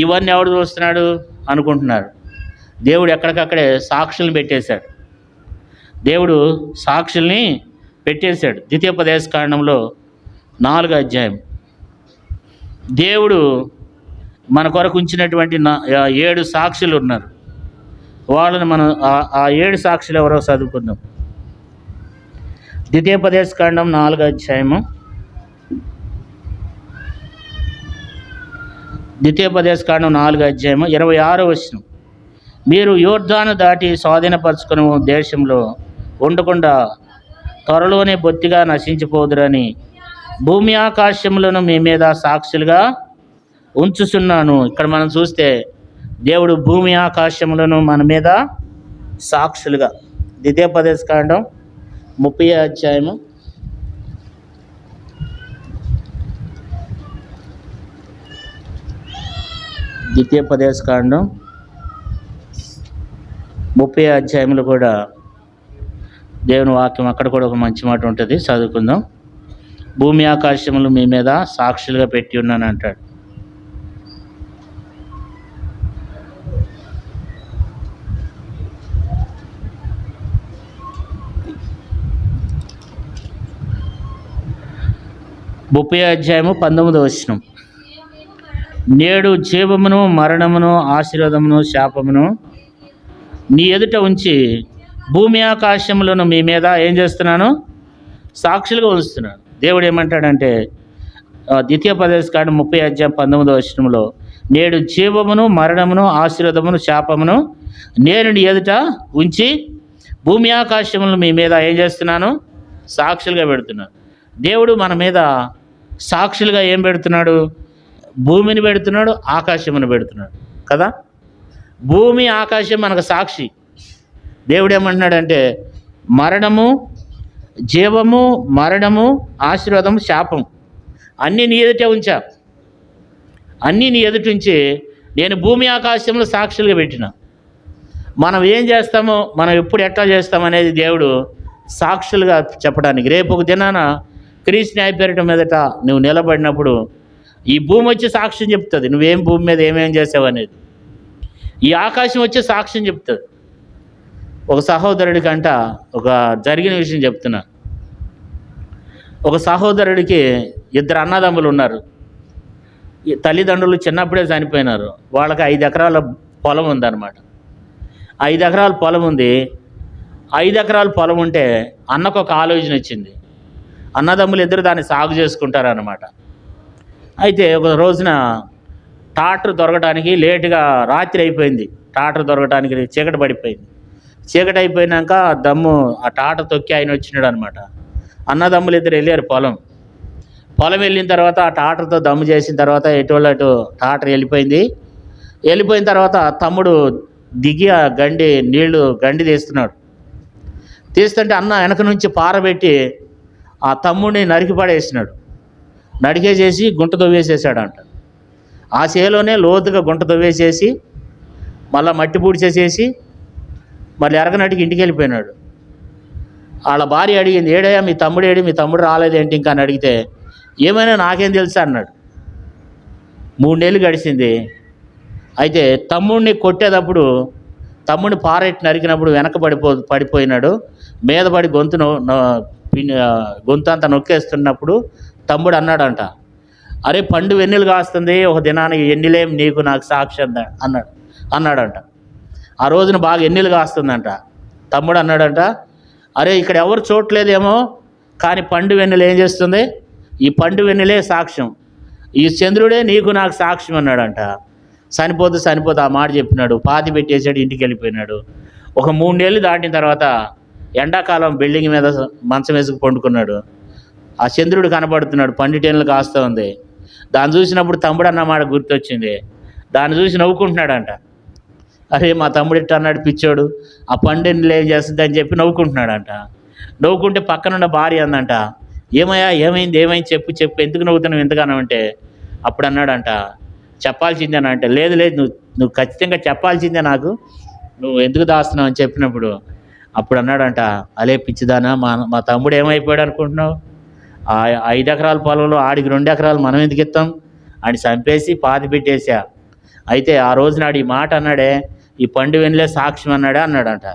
ఇవన్నీ ఎవడు చూస్తున్నాడు అనుకుంటున్నారు. దేవుడు ఎక్కడికక్కడే సాక్షుల్ని పెట్టేశాడు. దేవుడు సాక్షుల్ని పెట్టేశాడు. ద్వితీయోపదేశకాండంలో 4వ అధ్యాయం. దేవుడు మన కొరకు ఉంచినటువంటి 7 సాక్షులు ఉన్నారు. వాళ్ళని మనం ఆ 7 సాక్షులు ఎవరో చదువుకుందాం. ద్వితీయోపదేశకాండం 4వ అధ్యాయము. ద్వితీయోపదేశకాండం 4వ అధ్యాయము 26వ వచనం. మీరు యోర్దాను దాటి స్వాధీనపరచుకుని దేశంలో ఉండకుండా త్వరలోనే బొత్తిగా నశించిపోదురని భూమి ఆకాశములను మీ మీద సాక్షులుగా ఉంచుచున్నాను. ఇక్కడ మనం చూస్తే దేవుడు భూమి ఆకాశములను మన మీద సాక్షులుగా. ద్వితీయోపదేశకాండం 30వ అధ్యాయము. ద్వితీయోపదేశకాండం 30వ అధ్యాయంలో కూడా దేవుని వాక్యం అక్కడ కూడా ఒక మంచి మాట ఉంటుంది, చదువుకుందాం. భూమి ఆకాశములు మీ మీద సాక్షులుగా పెట్టి ఉన్నాను అంటాడు. ముప్పై అధ్యాయము 19వ వచనం. నేడు జీవమును మరణమును ఆశీర్వాదమును శాపమును నీ ఎదుట ఉంచి భూమి ఆకాశములను మీ మీద ఏం చేస్తున్నాను? సాక్షులుగా ఉంచుతున్నాను. దేవుడు ఏమంటాడంటే ద్వితీయోపదేశకాండం 30వ అధ్యాయం 19వ వచనంలో, నేడు జీవమును మరణమును ఆశీర్వాదమును శాపమును నేను నీ ఎదుట ఉంచి భూమి ఆకాశములను మీ మీద ఏం చేస్తున్నాను? సాక్షులుగా పెడుతున్నాను. దేవుడు మన మీద సాక్షులుగా ఏం పెడుతున్నాడు? భూమిని పెడుతున్నాడు, ఆకాశమును పెడుతున్నాడు కదా. భూమి ఆకాశం మనకు సాక్షి. దేవుడు ఏమంటున్నాడంటే మరణము, జీవము, మరణము, ఆశీర్వాదము, శాపం అన్నీ నీ ఎదుటే ఉంచా. అన్నీ నీ ఎదుటి ఉంచి నేను భూమి ఆకాశంలో సాక్షులుగా పెట్టిన. మనం ఏం చేస్తామో, మనం ఎప్పుడు ఎట్లా చేస్తామనేది దేవుడు సాక్షులుగా చెప్పడానికి. రేపు ఒక దినాన క్రీస్తు న్యాయపీఠం మీదట నువ్వు నిలబడినప్పుడు ఈ భూమి వచ్చి సాక్ష్యం చెప్తుంది, నువ్వేం భూమి మీద ఏమేం చేసావు అనేది. ఈ ఆకాశం వచ్చి సాక్ష్యం చెప్తుంది. ఒక సహోదరుడికంట ఒక జరిగిన విషయం చెప్తున్నా. ఒక సహోదరుడికి 2 అన్నదమ్ములు ఉన్నారు. తల్లిదండ్రులు చిన్నప్పుడే చనిపోయినారు. వాళ్ళకి 5 ఎకరాల పొలం ఉందన్నమాట. 5 ఎకరాల పొలం ఉంది. 5 ఎకరాల పొలం ఉంటే అన్నకు ఒక ఆలోచన వచ్చింది. అన్నదమ్ములు ఇద్దరు దాన్ని సాగు చేసుకుంటారన్నమాట. అయితే ఒక రోజున ట్రాక్టర్ దొరకడానికి లేటుగా రాత్రి అయిపోయింది. ట్రాక్టర్ దొరకడానికి చీకటి పడిపోయింది. చీకటి అయిపోయినాక ఆ ట్రాక్టర్ తొక్కి ఆయన వచ్చినాడు అనమాట. అన్నదమ్ములు ఇద్దరు వెళ్ళారు పొలం వెళ్ళిన తర్వాత ఆ ట్రాక్టర్తో దమ్ము చేసిన తర్వాత ఎటువంటి అటు ట్రాక్టర్ వెళ్ళిపోయిన తర్వాత తమ్ముడు దిగి ఆ నీళ్లు తీస్తున్నాడు. తీస్తుంటే అన్న వెనక నుంచి పారబెట్టి ఆ తమ్ముడిని నరికి పడేసినాడు. నడికేసేసి గుంట తవ్వేసేసాడంట. ఆ చేలోనే లోతుగా గుంట తవ్వేసేసి మళ్ళీ మట్టి పూడ్చేసేసి మళ్ళీ ఎరగనటికి ఇంటికి వెళ్ళిపోయినాడు. వాళ్ళ భార్య అడిగింది, ఏడయ్యా మీ తమ్ముడు రాలేదేంటి ఇంకా అని అడిగితే, ఏమైనా నాకేం తెలుసా అన్నాడు. 3 నెలలు గడిచింది. అయితే తమ్ముడిని కొట్టేటప్పుడు తమ్ముడిని పారెట్టి నరికినప్పుడు వెనక పడిపోయినాడు. మీద పడి గొంతు అంతా నొక్కేస్తున్నప్పుడు తమ్ముడు అన్నాడంట, అరే పండు వెన్నెలు కాస్తుంది, ఒక దినానికి ఎన్నిలేం నీకు నాకు సాక్షి అన్నాడంట. ఆ రోజున బాగా ఎన్నెలు కాస్తుందంట. తమ్ముడు అన్నాడంట, అరే ఇక్కడ ఎవరు చూడలేదేమో కానీ పండు వెన్నెలు ఏం చేస్తుంది? ఈ పండు వెన్నెలే సాక్ష్యం, ఈ చంద్రుడే నీకు నాకు సాక్ష్యం అన్నాడంట. చనిపోతూ ఆ మాట చెప్పినాడు. పాతి పెట్టేశాడు, ఇంటికి వెళ్ళిపోయినాడు. ఒక 3 నెలలు దాటిన తర్వాత ఎండాకాలం బిల్డింగ్ మీద మంచం వేసుకు పండుకున్నాడు. ఆ చంద్రుడు కనపడుతున్నాడు, పండిటేళ్ళు కాస్తూ ఉంది. దాన్ని చూసినప్పుడు తమ్ముడు అన్నమాట గుర్తొచ్చింది. దాన్ని చూసి నవ్వుకుంటున్నాడంట. అరే మా తమ్ముడు ఇట్ట అన్నాడు పిచ్చోడు, ఆ పండుని ఏం చేస్తుంది అని చెప్పి నవ్వుకుంటున్నాడంట. నవ్వుకుంటే పక్కనున్న భార్య అందంట, ఏమయ్యా ఏమైంది చెప్పు ఎందుకు నవ్వుతున్నావు ఎంతగానో అంటే, అప్పుడు అన్నాడంట, చెప్పాల్సిందేనా అంటే, లేదు నువ్వు ఖచ్చితంగా చెప్పాల్సిందే నాకు, నువ్వు ఎందుకు దాస్తున్నావు అని చెప్పినప్పుడు అప్పుడు అన్నాడంట, అలే పిచ్చిదానా మా తమ్ముడు ఏమైపోయాడు అనుకుంటున్నావు? 5 ఎకరాల పొలంలో ఆడికి 2 ఎకరాలు మనం ఎందుకు ఇస్తాం? అని చంపేసి పాతి పెట్టేసా. అయితే ఆ రోజు నాడు ఈ మాట అన్నాడే, ఈ పండు వెనులే సాక్ష్యం అన్నాడంట.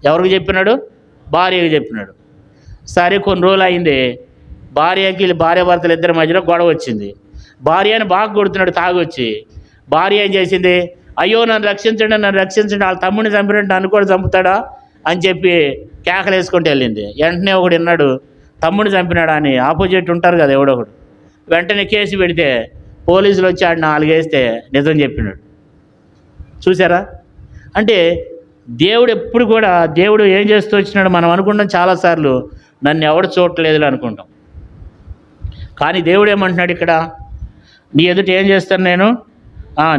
ఎవరికి చెప్పినాడు? భార్యకి చెప్పినాడు. సరే కొన్ని రోజులు అయింది, భార్యాభర్తలు ఇద్దరి మధ్యలో గొడవ వచ్చింది. భార్యని బాగా కొడుతున్నాడు తాగొచ్చి. భార్య ఏం చేసింది? అయ్యో నన్ను రక్షించండి, వాళ్ళ తమ్ముడిని చంపినట్టు నన్ను కూడా చంపుతాడా అని చెప్పి కేకలు వేసుకుంటూ వెళ్ళింది. వెంటనే ఒకడు విన్నాడు, తమ్ముడిని చంపినాడా అని. ఆపోజిట్ ఉంటారు కదా ఎవడొకడు. వెంటనే కేసు పెడితే పోలీసులు వచ్చి ఆడిని 4 వేస్తే నిజం చెప్పినాడు. చూసారా? అంటే దేవుడు ఎప్పుడు కూడా దేవుడు ఏం చేస్తూ వచ్చినాడు మనం అనుకుంటాం చాలాసార్లు, నన్ను ఎవడు చూడట్లేదు అనుకుంటాం. కానీ దేవుడు ఏమంటున్నాడు ఇక్కడ, నీ ఎదుట ఏం చేస్తాను నేను,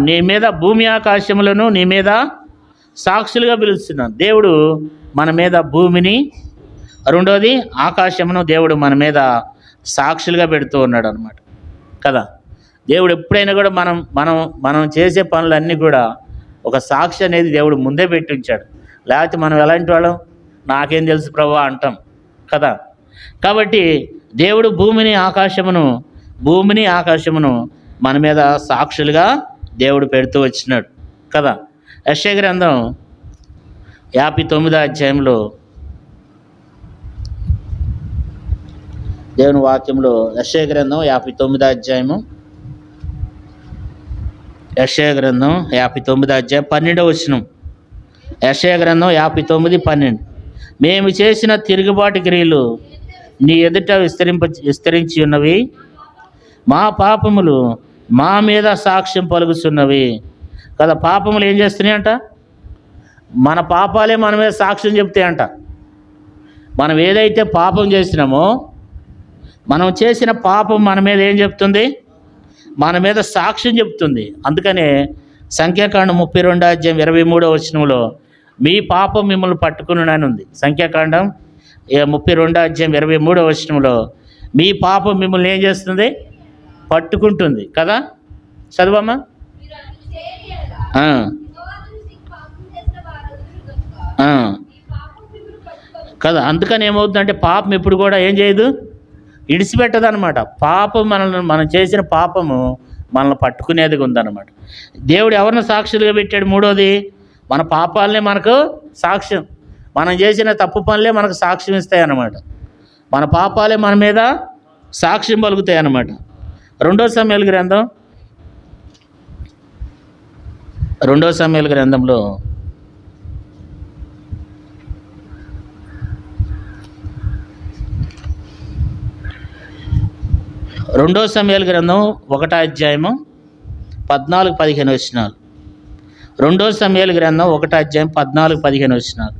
నీ మీద భూమి ఆకాశములను నీ మీద సాక్షులుగా పిలుస్తున్నాను. దేవుడు మన మీద భూమిని, రెండోది ఆకాశమును దేవుడు మన మీద సాక్షులుగా పెడుతూ ఉన్నాడు అనమాట కదా. దేవుడు ఎప్పుడైనా కూడా మనం చేసే పనులన్నీ కూడా ఒక సాక్షి అనేది దేవుడు ముందే పెట్టి ఉంచాడు. లేకపోతే మనం ఎలాంటి వాళ్ళం, నాకేం తెలుసు ప్రభువా అంటాం కదా. కాబట్టి దేవుడు భూమిని ఆకాశమును మన మీద సాక్షులుగా దేవుడు పెడుతూ వచ్చినాడు కదా. యెషయా గ్రంథం 59వ అధ్యాయంలో దేవుని వాక్యంలో, యెషయా గ్రంథం 59వ అధ్యాయము, యెషయా గ్రంథం 59వ అధ్యాయం 12వ వచనం. యెషయా గ్రంథం 59:12. మేము చేసిన తిరుగుబాటు క్రియలు నీ ఎదుట విస్తరించి ఉన్నవి, మా పాపములు మా మీద సాక్ష్యం పలుకుతున్నవి కదా. పాపములు ఏం చేస్తున్నాయంట? మన పాపాలే మన మీద సాక్ష్యం చెప్తాయంట. మనం ఏదైతే పాపం చేసినామో, మనం చేసిన పాపం మన మీద ఏం చెప్తుంది? మన మీద సాక్ష్యం చెప్తుంది. అందుకనే సంఖ్యాకాండం 32వ అధ్యాయం 23వ వచనంలో మీ పాపం మిమ్మల్ని పట్టుకుని ఉంది. సంఖ్యాకాండం 32వ అధ్యాయం 23వ వచనంలో మీ పాపం మిమ్మల్ని ఏం చేస్తుంది? పట్టుకుంటుంది కదా. చదువమ్మా. కదా. అందుకని ఏమవుతుందంటే పాపం ఎప్పుడు కూడా ఏం చేయదు, ఇడిచిపెట్టదు అనమాట. పాపం మనం చేసిన పాపము మనల్ని పట్టుకునేదిగా ఉందన్నమాట. దేవుడు ఎవరిని సాక్షులుగా పెట్టాడు? మూడోది, మన పాపాలనే మనకు సాక్ష్యం, మనం చేసిన తప్పు పనులే మనకు సాక్ష్యం ఇస్తాయి అన్నమాట. మన పాపాలే మన మీద సాక్ష్యం పలుకుతాయి అన్నమాట. 2 సమూయేలు గ్రంథం 2 సమూయేలు గ్రంథంలో 2 సమూయేలు గ్రంథం 1వ అధ్యాయము 14-15 వచనాలు. 2 సమూయేలు గ్రంథం 1వ అధ్యాయం 14-15 వచనాలు.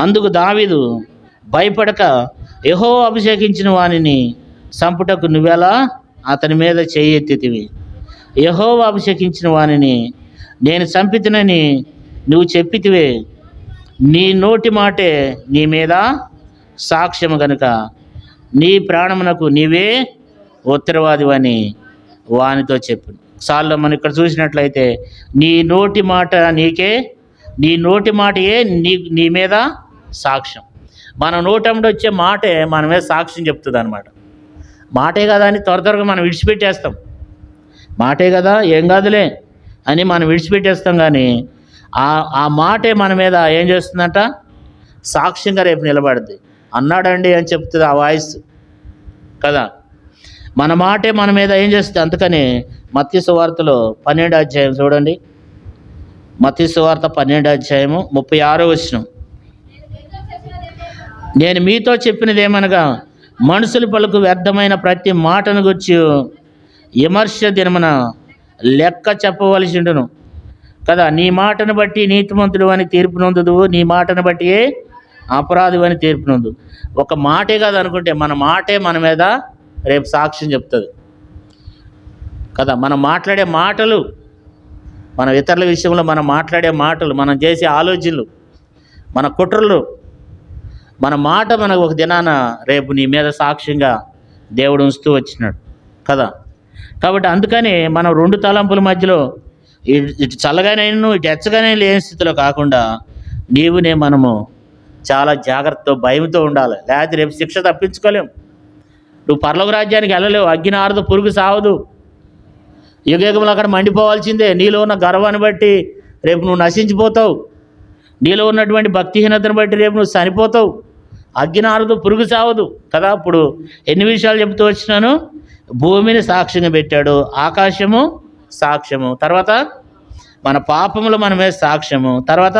అందుకు దావీదు భయపడక, యెహోవా అభిషేకించిన వానిని సంపుటకు నువ్వెలా అతని మీద చెయ్యెత్తితివి? యెహోవా అభిషేకించిన వానిని నేను చంపితినని నువ్వు చెప్పితివే, నీ నోటి మాటే నీ మీద సాక్ష్యము గనుక నీ ప్రాణమునకు నీవే ఉత్తరవాదివని వానితో చెప్పాను. సార్లు మనం ఇక్కడ చూసినట్లయితే నీ నోటి మాటయే నీ మీద సాక్ష్యం. మన నోటంలో వచ్చే మాటే మన మీద సాక్ష్యం చెప్తుంది అనమాట. మాటే కదా అని త్వరగా మనం విడిచిపెట్టేస్తాం. మాటే కదా ఏం కాదులే అని మనం విడిచిపెట్టేస్తాం. కానీ ఆ మాటే మన మీద ఏం చేస్తుందంట? సాక్ష్యంగా రేపు నిలబడుద్ది. అన్నాడండి అని చెప్తుంది ఆ వాయిస్ కదా. మన మాటే మన మీద ఏం చేస్తుంది? అందుకని మత్తయి సువార్తలో 12వ అధ్యాయం చూడండి. మత్తయి సువార్త 12వ అధ్యాయము 36వ వచనం. నేను మీతో చెప్పినది ఏమనగా, మనుషులు పలుకు వ్యర్థమైన ప్రతి మాటను గురించి విమర్శ దినమున లెక్క చెప్పవలసి ఉండును కదా. నీ మాటను బట్టి నీతిమంతుడు అని తీర్పు నొందుదువు, నీ మాటను బట్టి అపరాధి అని తీర్పు నొందు. ఒక మాటే కాదు అనుకుంటే మన మాటే మన మీద రేపు సాక్ష్యం చెప్తుంది కదా. మనం మాట్లాడే మాటలు, మన ఇతరుల విషయంలో మనం మాట్లాడే మాటలు, మనం చేసే ఆలోచనలు, మన కుట్రలు, మన మాట మనకు ఒక దినాన రేపు నీ మీద సాక్ష్యంగా దేవుడు ఉంచుతూ వచ్చినాడు కదా. కాబట్టి అందుకని మనం 2 తలంపుల మధ్యలో ఇటు చల్లగానైనా ఇటు ఎచ్చగానే లేని స్థితిలో కాకుండా మనము చాలా జాగ్రత్తతో భయంతో ఉండాలి. లేకపోతే రేపు శిక్ష తప్పించుకోలేము. నువ్వు పరలోక రాజ్యానికి వెళ్ళలేవు. అగ్ని ఆరదు, పురుగు సావదు. యుగయుగములు అక్కడ మండిపోవాల్సిందే. నీలో ఉన్న గర్వాన్ని బట్టి రేపు నువ్వు నశించిపోతావు. నీలో ఉన్నటువంటి భక్తిహీనతను బట్టి రేపు నువ్వు చనిపోతావు. అగ్ని ఆరదు, పురుగు చావదు కదా. ఇప్పుడు ఎన్ని విషయాలు చెప్తూ వచ్చినాను. భూమిని సాక్ష్యంగా పెట్టాడు, ఆకాశము సాక్ష్యము, తర్వాత మన పాపములు మన మీద సాక్ష్యము, తర్వాత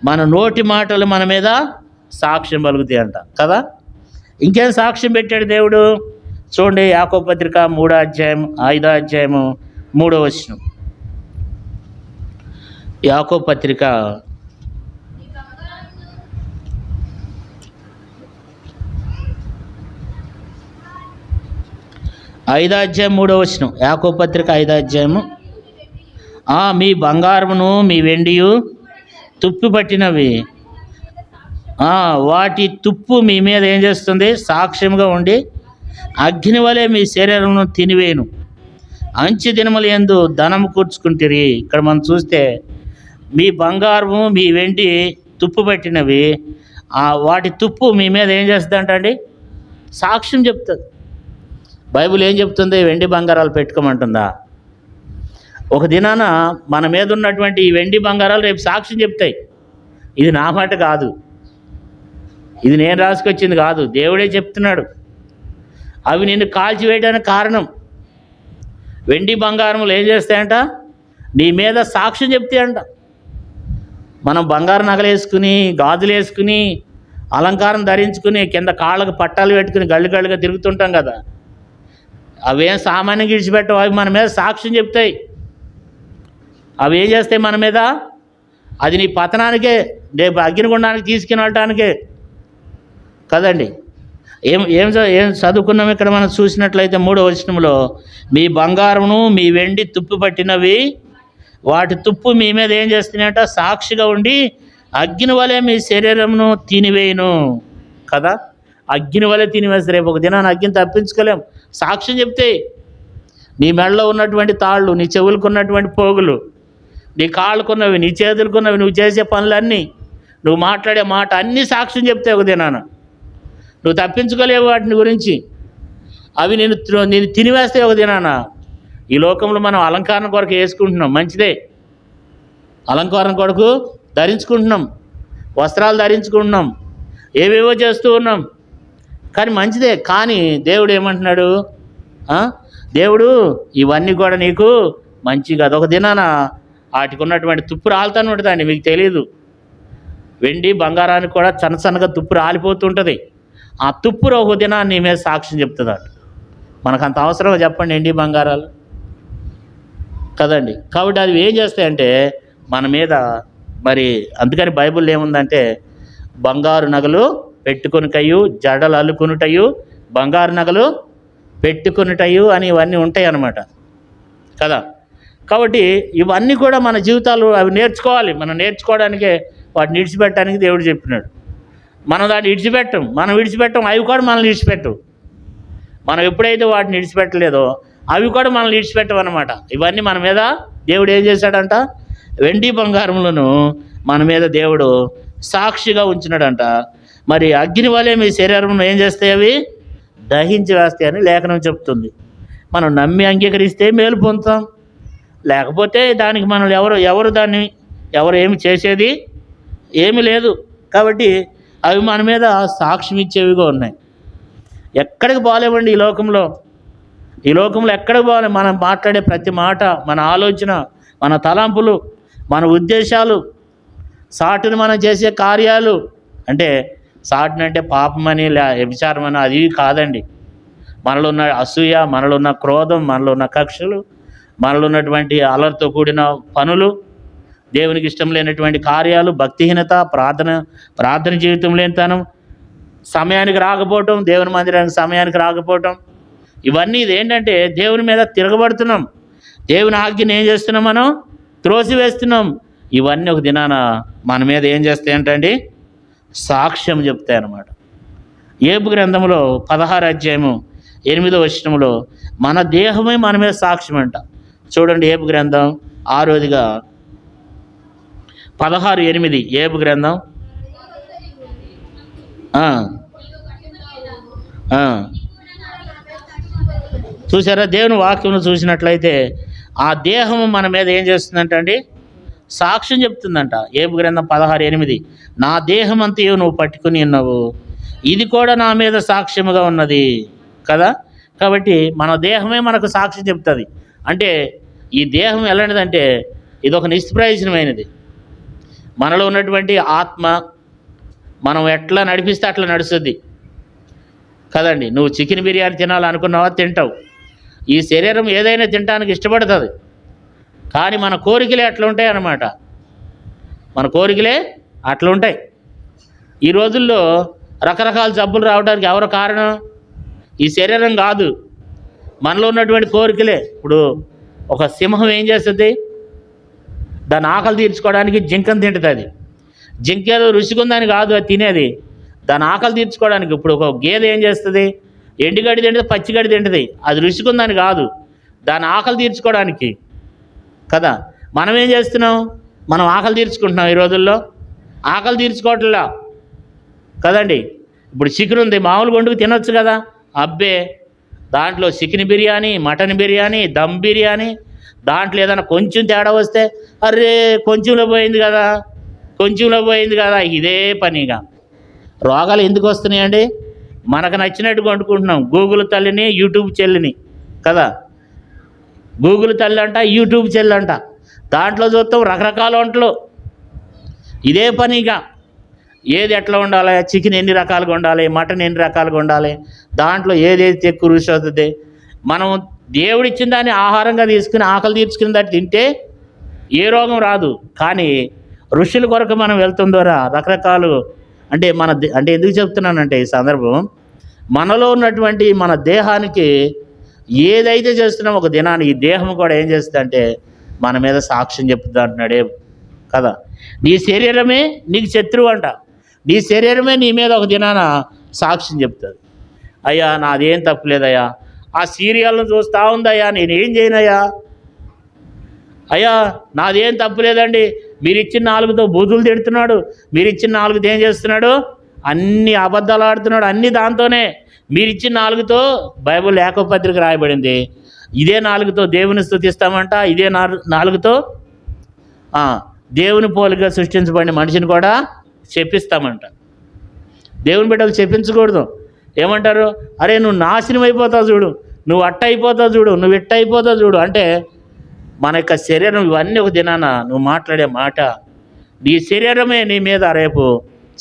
మన నోటి మాటలు మన మీద సాక్ష్యం పలుకుతాయి అంట కదా. ఇంకేం సాక్ష్యం పెట్టాడు దేవుడు? చూడండి, యాకోబు పత్రిక 3వ అధ్యాయం 5వ అధ్యాయము 3వ వచనం. యాకోబు పత్రిక 5వ అధ్యాయం 3వ వచనం. యాకోబు పత్రిక 5వ అధ్యాయము. మీ బంగారమును మీ వెండియు తుప్పు పట్టినవి, వాటి తుప్పు మీ మీద ఏం చేస్తుంది? సాక్ష్యముగా ఉండి అగ్ని వలె మీ శరీరమును తినివేయును. అంచె దినములు యందు ధనము కూర్చుకుంటారు. ఇక్కడ మనం చూస్తే మీ బంగారము మీ వెండి తుప్పు పట్టినవి, వాటి తుప్పు మీ మీద ఏం చేస్తుంది అండి? సాక్ష్యం చెప్తుంది. బైబిల్ ఏం చెప్తుంది? వెండి బంగారాలు పెట్టుకోమంటుందా? ఒక దినాన మన మీద ఉన్నటువంటి ఈ వెండి బంగారాలు రేపు సాక్ష్యం చెప్తాయి. ఇది నా మాట కాదు, ఇది నేను రాసుకొచ్చింది కాదు, దేవుడే చెప్తున్నాడు. అవి నిన్ను కాల్చివేయడానికి కారణం. వెండి బంగారములు ఏం చేస్తాయంట? నీ మీద సాక్ష్యం చెప్తాయంట. మనం బంగారు నగలు వేసుకుని, గాజులు వేసుకుని, అలంకారం ధరించుకుని, కింద కాళ్ళకు పట్టాలు పెట్టుకుని గళ్ళు గళ్ళుగా తిరుగుతుంటాం కదా. అవేం సామాన్యంగా విడిచిపెట్టవు, అవి మన మీద సాక్ష్యం చెప్తాయి. అవి ఏం చేస్తాయి మన మీద? అది నీ పతనానికే, రేపు అగ్నిగుండానికి తీసుకుని వెళ్ళటానికే కదండి. ఏం ఏం ఏం చదువుకున్నాం ఇక్కడ మనం చూసినట్లయితే 3వ వచనంలో, మీ బంగారమును మీ వెండి తుప్పు పట్టినవి, వాటి తుప్పు మీ మీద ఏం చేస్తున్నాయంట? సాక్షిగా ఉండి అగ్ని వలె మీ శరీరమును తినివేయును కదా. అగ్ని వలె తినివేస్తారు. రేపు ఒక దినాన్ని అగ్గిని తప్పించుకోలేం. సాక్ష్యం చెప్తే నీ మెడలో ఉన్నటువంటి తాళ్ళు, నీ చెవులకు ఉన్నటువంటి పోగులు, నీ కాళ్ళకున్నవి, నీ చేతులకున్నవి, నువ్వు చేసే పనులన్నీ, నువ్వు మాట్లాడే మాట అన్నీ సాక్ష్యం చెప్తే ఒక దినాన నువ్వు తప్పించుకోలేవు వాటిని గురించి. అవి నేను తినివేస్తే ఒక దినాన. ఈ లోకంలో మనం అలంకారం కొరకు వేసుకుంటున్నాం, మంచిదే. అలంకారం కొరకు ధరించుకుంటున్నాం, వస్త్రాలు ధరించుకుంటున్నాం, ఏవేవో చేస్తూ ఉన్నాం, కానీ మంచిదే. కానీ దేవుడు ఏమంటున్నాడు? దేవుడు ఇవన్నీ కూడా నీకు మంచి కాదు. ఒక దినాన వాటికి ఉన్నటువంటి తుప్పు రాలుతానే ఉంటుందండి, మీకు తెలియదు. వెండి బంగారానికి కూడా సన్నగా తుప్పు రాలిపోతుంటుంది. ఆ తుప్పు ఒక దినాన్ని నీ మీద సాక్ష్యం చెప్తుంది. మనకు అంత అవసరం చెప్పండి వెండి బంగారాలు కదండి. కాబట్టి అది ఏం చేస్తాయంటే మన మీద మరి, అందుకని బైబిల్ ఏముందంటే, బంగారు నగలు పెట్టుకొనుటయు, జడలు అల్లుకొనుటయు, బంగారు నగలు పెట్టుకొనుటయు అని ఇవన్నీ ఉంటాయి అన్నమాట కదా. కాబట్టి ఇవన్నీ కూడా మన జీవితాలు అవి నేర్చుకోవాలి. మనం నేర్చుకోవడానికే వాటిని విడిచిపెట్టడానికి దేవుడు చెప్పినాడు. మనం దాన్ని విడిచిపెట్టం, అవి కూడా మనల్ని విడిచిపెట్టవు. మనం ఎప్పుడైతే వాటిని విడిచిపెట్టలేదో అవి కూడా మనల్ని విడిచిపెట్టవన్నమాట. ఇవన్నీ మన మీద దేవుడు ఏం చేశాడంట? వెండి బంగారములను మన మీద దేవుడు సాక్షిగా ఉంచినాడంట. మరి అగ్ని వలె మీ శరీరం ఏం చేస్తాయి? అవి దహించి వేస్తాయని లేఖనం చెప్తుంది. మనం నమ్మి అంగీకరిస్తే మేలు పొందుతాం, లేకపోతే దానికి మనం ఎవరు ఏమి చేసేది ఏమీ లేదు. కాబట్టి అవి మన మీద సాక్ష్యం ఇచ్చేవిగా ఉన్నాయి. ఎక్కడికి పోలేమండి ఈ లోకంలో ఎక్కడికి పోవాలి? మనం మాట్లాడే ప్రతి మాట, మన ఆలోచన, మన తలంపులు, మన ఉద్దేశాలు, సాటుని మనం చేసే కార్యాలు, అంటే సాటుని అంటే పాపమని వ్యభిచారమని అది కాదండి. మనలో ఉన్న అసూయ, మనలో ఉన్న క్రోధం, మనలో ఉన్న కక్షలు, మనలో ఉన్నటువంటి అలర్తో కూడిన పనులు, దేవునికి ఇష్టం లేనటువంటి కార్యాలు, భక్తిహీనత, ప్రార్థన జీవితం లేనితనం, సమయానికి రాకపోవటం, దేవుని మందిరానికి సమయానికి రాకపోవటం, ఇవన్నీ ఇదేంటంటే దేవుని మీద తిరగబడుతున్నాం. దేవుని ఆజ్ఞని ఏం చేస్తున్నాం? మనం త్రోసివేస్తున్నాం. ఇవన్నీ ఒక దినాన మన మీద ఏం చేస్తాయి అంటండి? సాక్ష్యం చెప్తాయి అన్నమాట. యోబు గ్రంథంలో 16వ అధ్యాయము 8వ వచనంలో మన దేహమే మన మీద సాక్ష్యం అంట. చూడండి, యోబు గ్రంథం 6వ 16:8 యోబు గ్రంథం. చూసారా? దేవుని వాక్యం చూసినట్లయితే ఆ దేహము మన మీద ఏం చేస్తుందంట అండి? సాక్ష్యం చెప్తుందంట. ఏబు గ్రంథం 16:8, నా దేహం అంతయు నువ్వు పట్టుకుని ఉన్నావు, ఇది కూడా నా మీద సాక్ష్యముగా ఉన్నది కదా. కాబట్టి మన దేహమే మనకు సాక్ష్యం చెప్తుంది. అంటే ఈ దేహం ఎలాంటిదంటే ఇది ఒక నిష్ప్రయోజనమైనది. మనలో ఉన్నటువంటి ఆత్మ మనం ఎట్లా నడిపిస్తే అట్లా నడుస్తుంది కదండి. నువ్వు చికెన్ బిర్యానీ తినాలనుకున్నావా, తింటావు. ఈ శరీరం ఏదైనా తినడానికి ఇష్టపడుతుంది, కానీ మన కోరికలే అట్లా ఉంటాయి అన్నమాట. మన కోరికలే అట్లా ఉంటాయి. ఈ రోజుల్లో రకరకాల జబ్బులు రావడానికి ఎవరు కారణం? ఈ శరీరం కాదు, మనలో ఉన్నటువంటి కోరికలే. ఇప్పుడు ఒక సింహం ఏం చేస్తుంది? దాని ఆకలి తీర్చుకోవడానికి జింకను తింటుంది. జింక ఏదో రుచికుందని కాదు అది తినేది, దాని ఆకలి తీర్చుకోవడానికి. ఇప్పుడు ఒక గేదె ఏం చేస్తుంది? ఎండుగడ్డి తింటుంది, పచ్చిగడ్డి తింటుంది. అది రుచికుందని కాదు, దాని ఆకలి తీర్చుకోవడానికి కదా. మనం ఏం చేస్తున్నాం? మనం ఆకలి తీర్చుకుంటున్నాం. ఈ రోజుల్లో ఆకలి తీర్చుకోవట్లా కదండి. ఇప్పుడు చికెన్ ఉంది, మామూలుగా వండుకు తినొచ్చు కదా. అబ్బే, దాంట్లో చికెన్ బిర్యానీ, మటన్ బిర్యానీ, దమ్ బిర్యానీ, దాంట్లో ఏదైనా కొంచెం తేడా వస్తే అరే కొంచెంలో పోయింది కదా, కొంచెంలో పోయింది కదా, ఇదే పనిగా. రోగాలు ఎందుకు వస్తున్నాయండి? మనకు నచ్చినట్టు వండుకుంటున్నాం. గూగుల్ తల్లిని, యూట్యూబ్ చెల్లిని కదా. గూగుల్ తల్లి అంట, యూట్యూబ్ చెల్లి అంట, దాంట్లో చూస్తాం రకరకాల వంటలు. ఇదే పనిగా ఏది ఎట్లా ఉండాలి, చికెన్ ఎన్ని రకాలుగా ఉండాలి, మటన్ ఎన్ని రకాలుగా ఉండాలి, దాంట్లో ఏదైతే ఎక్కువ రుచి అవుతుంది. మనం దేవుడిచ్చిన దాన్ని ఆహారంగా తీసుకుని ఆకలి తీర్చుకుని దాన్ని తింటే ఏ రోగం రాదు. కానీ ఋషుల కొరకు మనం వెళ్తాం ద్వారా రకరకాలు అంటే అంటే ఎందుకు చెప్తున్నానంటే ఈ సందర్భం, మనలో ఉన్నటువంటి మన దేహానికి ఏదైతే చేస్తున్నామో ఒక దినాన్ని ఈ దేహం కూడా ఏం చేస్తుందంటే మన మీద సాక్ష్యం చెప్తుంది అంటున్నాడే కదా. నీ శరీరమే నీకు శత్రువు అంట. నీ శరీరమే నీ మీద ఒక దినాన సాక్ష్యం చెప్తుంది. అయ్యా నాదేం తప్పులేదయ్యా, ఆ సీరియల్ను చూస్తూ ఉందయ్యా, నేనేం చేయనయ్యా, అయ్యా నాదేం తప్పులేదండి, మీరు ఇచ్చిన నాలుగుతో బూతులు తిడుతున్నాడు, మీరు ఇచ్చిన నాలుగుతో ఏం చేస్తున్నాడు, అన్ని అబద్ధాలు ఆడుతున్నాడు, అన్ని దాంతోనే. మీరు ఇచ్చిన నాలుగుతో బైబిల్ ఏకపత్రిక రాయబడింది, ఇదే నాలుగుతో దేవుని స్తుతిస్తామంట, ఇదే నాలుగుతో దేవుని పోలిక సృష్టించబడిన మనిషిని కూడా చెప్పిస్తామంట. దేవుని బిడ్డలు చెప్పించకూడదు. ఏమంటారు? అరే నువ్వు నాశనం అయిపోతావు చూడు, నువ్వు అట్ట అయిపోతావు చూడు, నువ్వు ఇట్ట అయిపోతావు చూడు అంటే మన యొక్క శరీరం ఇవన్నీ ఒక దినాన నువ్వు మాట్లాడే మాట నీ శరీరమే నీ మీద రేపు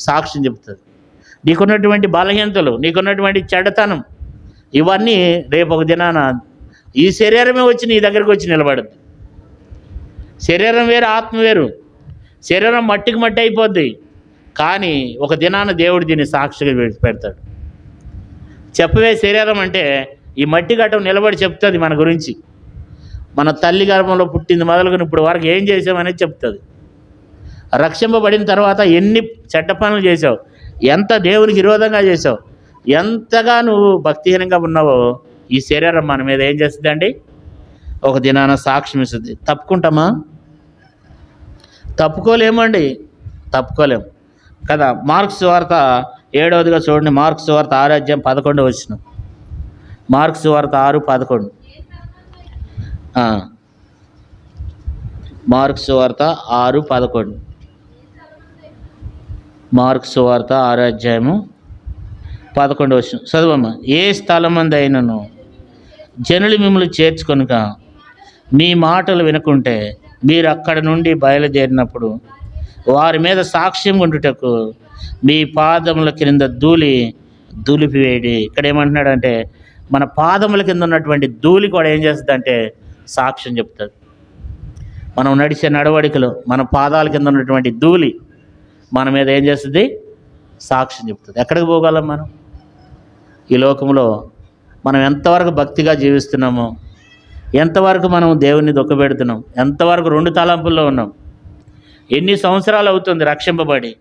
సాక్ష్యం చెప్తుంది. నీకున్నటువంటి బలహీనతలు, నీకున్నటువంటి చెడ్డతనం, ఇవన్నీ రేపు ఒక దినాన ఈ శరీరమే వచ్చి నీ దగ్గరికి వచ్చి నిలబడుద్ది. శరీరం వేరు, ఆత్మ వేరు. శరీరం మట్టికి మట్టి అయిపోద్ది, కానీ ఒక దినాన దేవుడు దీన్ని సాక్షిగా పెడతాడు. చెప్పవే శరీరం అంటే ఈ మట్టి గట్టం నిలబడి చెప్తుంది మన గురించి. మన తల్లి గర్భంలో పుట్టింది మొదలుకొని ఇప్పుడు వరకు ఏం చేసామనేది చెప్తుంది. రక్షింపబడిన తర్వాత ఎన్ని చెడ్డ పనులు చేసావు, ఎంత దేవునికి విరోధంగా చేసావు, ఎంతగా నువ్వు భక్తిహీనంగా ఉన్నావో ఈ శరీరం మన మీద ఏం చేస్తుందండి? ఒక దినాన సాక్ష్యం ఇస్తుంది. తప్పుకుంటామా? తప్పుకోలేమండి, తప్పుకోలేము కదా. మార్క్స్ వార్త 7వదిగా చూడండి. మార్క్స్ వార్త 6:11. మార్క్స్ వార్త 6:11. మార్క్స్ వార్త 6:11. మార్క్స్ వార్త 6:11 చదువమ్మా. ఏ స్థలమందు అయినను జనులు మిమ్మల్ని చేర్చుకొనుక మీ మాటలు వినకుంటే మీరు అక్కడ నుండి బయలుదేరినప్పుడు వారి మీద సాక్ష్యం ఉండుటకు మీ పాదముల కింద దులిపివేయడి. ఇక్కడ ఏమంటున్నాడంటే మన పాదముల కింద ఉన్నటువంటి ధూళి కూడా ఏం చేస్తుందంటే సాక్ష్యం చెప్తుంది. మనం నడిచే నడవడికలో మన పాదాల కింద ఉన్నటువంటి ధూళి మన మీద ఏం చేస్తుంది? సాక్ష్యం చెప్తుంది. ఎక్కడికి పోగలం మనం? ఈ లోకంలో మనం ఎంతవరకు భక్తిగా జీవిస్తున్నామో, ఎంతవరకు మనం దేవుణ్ణి దుఃఖపెడుతున్నాం, ఎంతవరకు రెండు తలంపుల్లో ఉన్నాం, ఎన్ని సంవత్సరాలు అవుతుంది రక్షింపబడి.